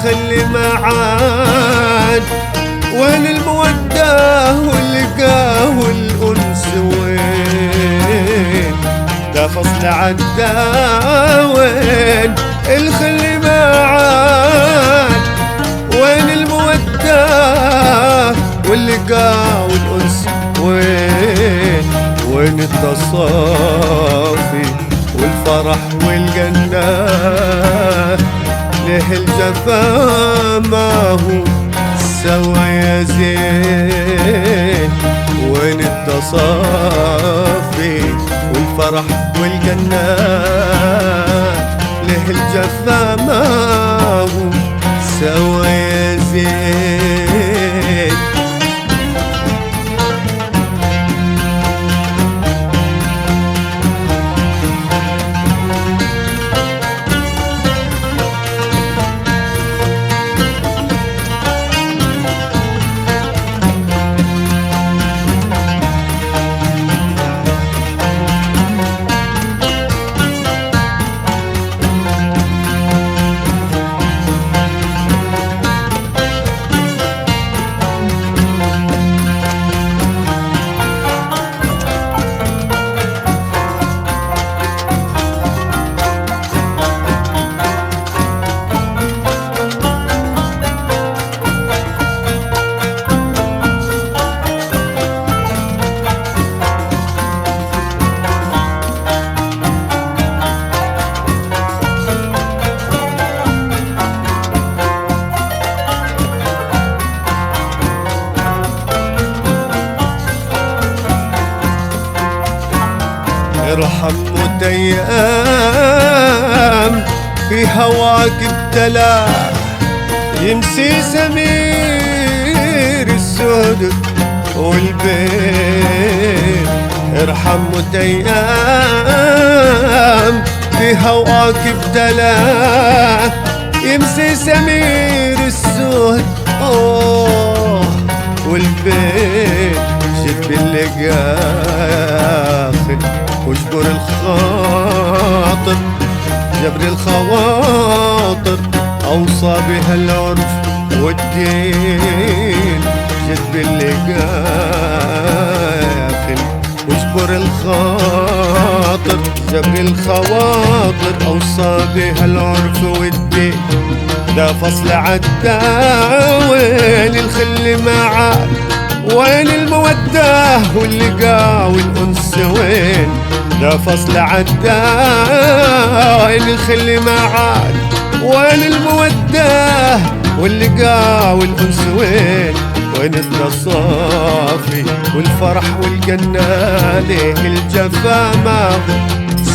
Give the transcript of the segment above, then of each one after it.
الخل ما عاد، وين المودة واللقاه والأنس وين؟ ده فصل عدى وين الخل ما عاد، وين المودة واللقاه والأنس وين؟ وين التصافي والفرح والجنة؟ ليه الجفا ما هو سوى يا زين؟ وين التصافي والفرح والجنة؟ ليه الجفا ما هو سوى يا زين؟ ارحم متيام في هواك ابتلى، يمسي سمير السود والبيت. ارحم متيام في هواك ابتلى، يمسي سمير السود والبيت. شد باللقاخل واجبر الخاطر، جبر الخواطر أوصى بها العرف والدين. جد باللقاخل واجبر الخاطر، جبر الخواطر أوصى بها العرف والدين. ده فصل عدى وين الخل ما عاد، وين المودة واللقا والأنس وين؟ ده فصل عدى وين الخل ما عاد، وين المودة واللقا والأنس وين؟ وين التصافي والفرح والجنة؟ ليه الجفا ما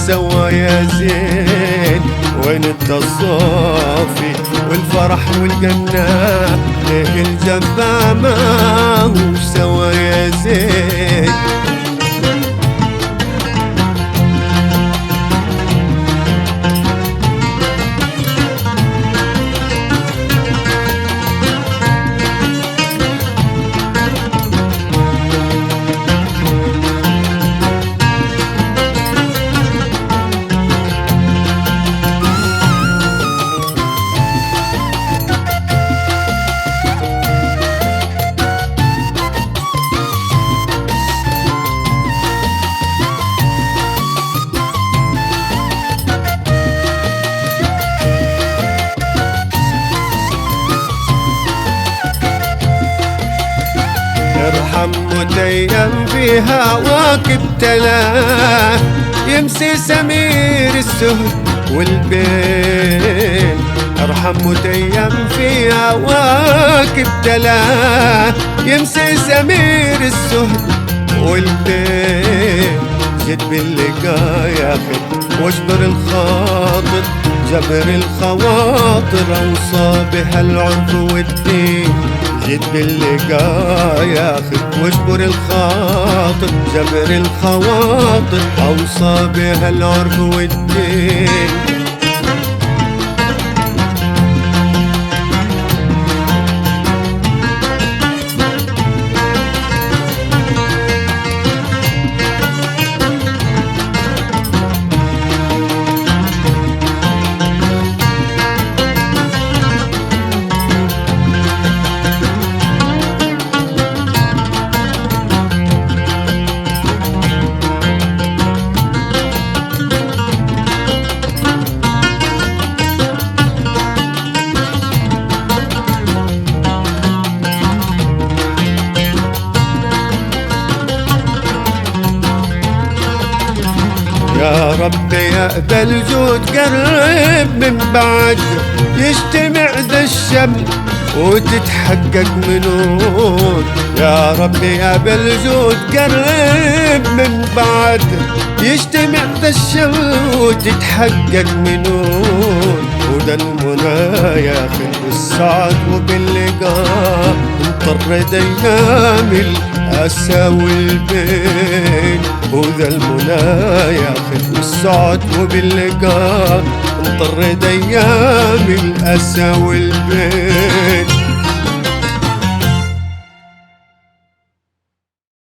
سوى يا زين؟ وين التصافي والفرح والجنة؟ ليه الجفا ما هو سوى يا زين؟ ارحم متيم في هواك ابتلى، يمسي سمير السهد والبين. ارحم متيم في هواك ابتلى، يمسي سمير السهد والبين. جد باللقا ياخد واجبر الخاطر، جبر الخواطر أوصى بها العرف والدين. جد باللقا ياخد واجبر الخاطر، جبر الخواطر أوصى بها العرف والدين. بالجود قرب من بعد يجتمع ذا الشمل وتتحقق منون. يا ربي يا بالجود قرب من بعد يجتمع ذا الشمل وتتحقق منون. وذا المنى يا اخي بالسعد وباللقاء انطرد ايام الاسى والبين. وذا المنى يا اخي بالسعد وباللقاء انطرد ايام الاسى والبين.